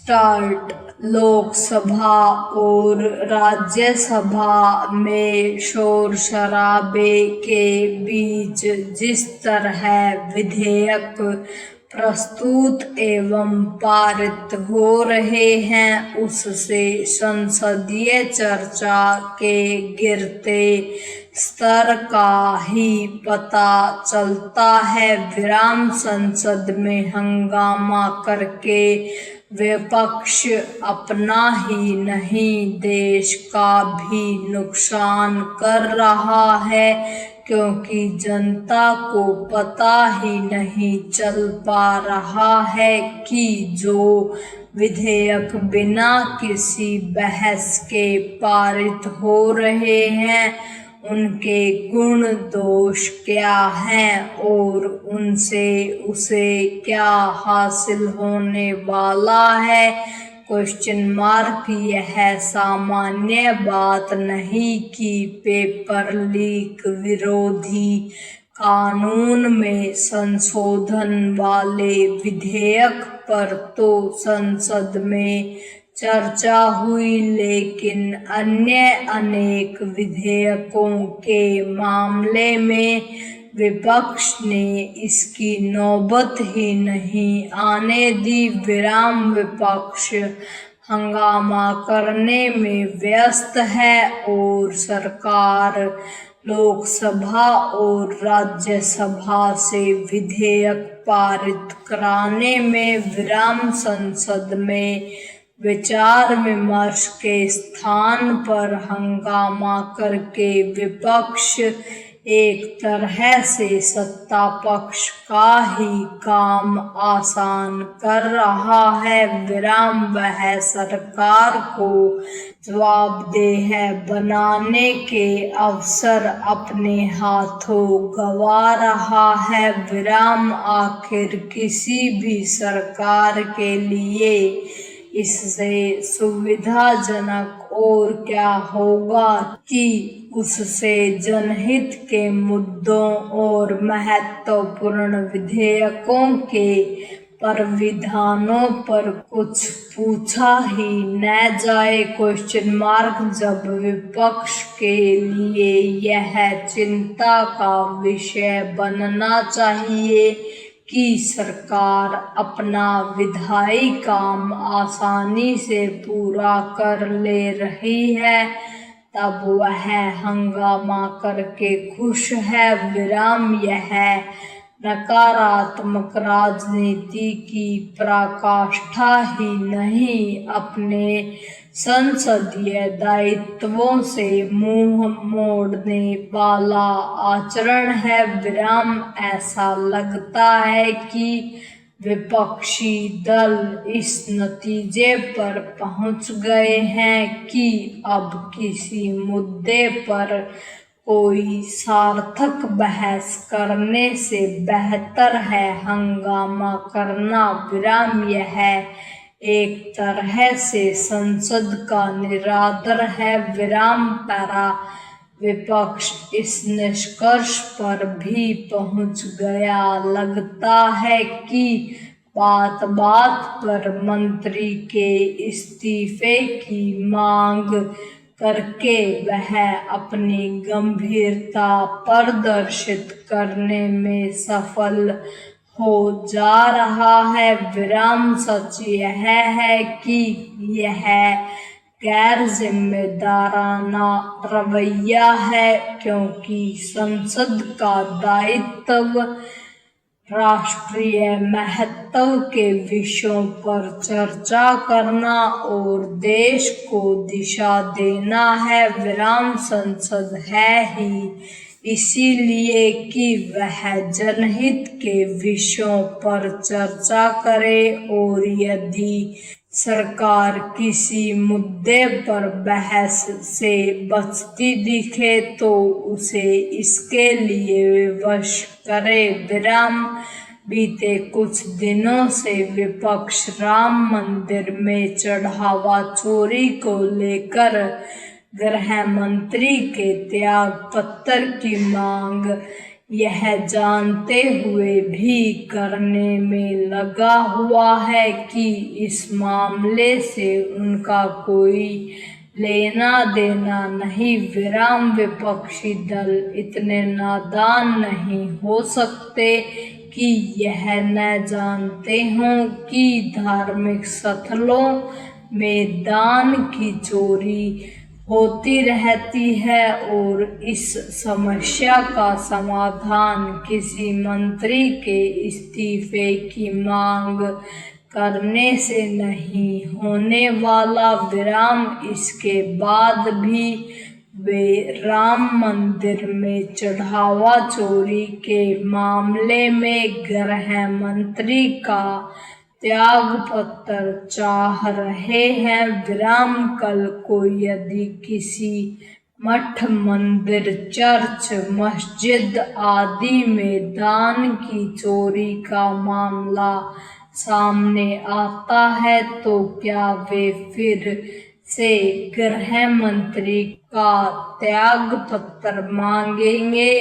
Start. Lok Sabha और राज्यसभा में शोर शराबे के बीच जिस तरह विधेयक प्रस्तुत एवं पारित हो रहे हैं, उससे संसदीय चर्चा के गिरते स्तर का ही पता चलता है। विराम। संसद में हंगामा करके विपक्ष अपना ही नहीं, देश का भी नुकसान कर रहा है, क्योंकि जनता को पता ही नहीं चल पा रहा है कि जो विधेयक बिना किसी बहस के पारित हो रहे हैं, उनके गुण दोष क्या हैं और उनसे उसे क्या हासिल होने वाला है। यह सामान्य बात नहीं कि पेपर लीक विरोधी कानून में संशोधन वाले विधेयक पर तो संसद में चर्चा हुई, लेकिन अन्य अनेक विधेयकों के मामले में विपक्ष ने इसकी नौबत ही नहीं आने दी। विराम। विपक्ष हंगामा करने में व्यस्त है और सरकार लोकसभा और राज्यसभा से विधेयक पारित कराने में विराम। संसद में विचार विमर्श के स्थान पर हंगामा करके विपक्ष एक तरह से सत्ता पक्ष का ही काम आसान कर रहा है। विराम। वह सरकार को जवाबदेह बनाने के अवसर अपने हाथों गंवा रहा है। विराम। आखिर किसी भी सरकार के लिए इससे सुविधाजनक और क्या होगा कि उससे जनहित के मुद्दों और महत्वपूर्ण विधेयकों के परिविधानों पर कुछ पूछा ही न जाए। जब विपक्ष के लिए यह चिंता का विषय बनना चाहिए कि सरकार अपना विधायी काम आसानी से पूरा कर ले रही है, तब वह हंगामा करके खुश है। विराम। यह नकारात्मक राजनीति की पराकाष्ठा ही नहीं, अपने संसदीय दायित्वों से मुंह मोड़ने वाला आचरण है। विराम। ऐसा लगता है कि विपक्षी दल इस नतीजे पर पहुंच गए हैं कि अब किसी मुद्दे पर कोई सार्थक बहस करने से बेहतर है हंगामा करना। विराम। यह एक तरह से संसद का निरादर है। विराम। विपक्ष इस निष्कर्ष पर भी पहुंच गया लगता है कि बात बात पर मंत्री के इस्तीफे की मांग करके वह अपनी गंभीरता प्रदर्शित करने में सफल हो जा रहा है। विराम। सच यह है कि यह गैर जिम्मेदाराना रवैया है, क्योंकि संसद का दायित्व राष्ट्रीय महत्व के विषयों पर चर्चा करना और देश को दिशा देना है। विराम। संसद है ही इसीलिए कि वह जनहित के विषयों पर चर्चा करे, और यदि सरकार किसी मुद्दे पर बहस से बचती दिखे तो उसे इसके लिए विवश करे। विराम। बीते कुछ दिनों से विपक्ष राम मंदिर में चढ़ावा चोरी को लेकर गृह मंत्री के त्याग पत्र की मांग यह जानते हुए भी करने में लगा हुआ है कि इस मामले से उनका कोई लेना देना नहीं। विपक्षी दल इतने नादान नहीं हो सकते कि यह न जानते हों कि धार्मिक स्थलों में दान की चोरी होती रहती है और इस समस्या का समाधान किसी मंत्री के इस्तीफे की मांग करने से नहीं होने वाला। इसके बाद भी वे राम मंदिर में चढ़ावा चोरी के मामले में गृह मंत्री का त्यागपत्र चाह रहे हैं। कल को यदि किसी मठ, मंदिर, चर्च, मस्जिद आदि में दान की चोरी का मामला सामने आता है तो क्या वे फिर से गृह मंत्री का त्यागपत्र मांगेंगे?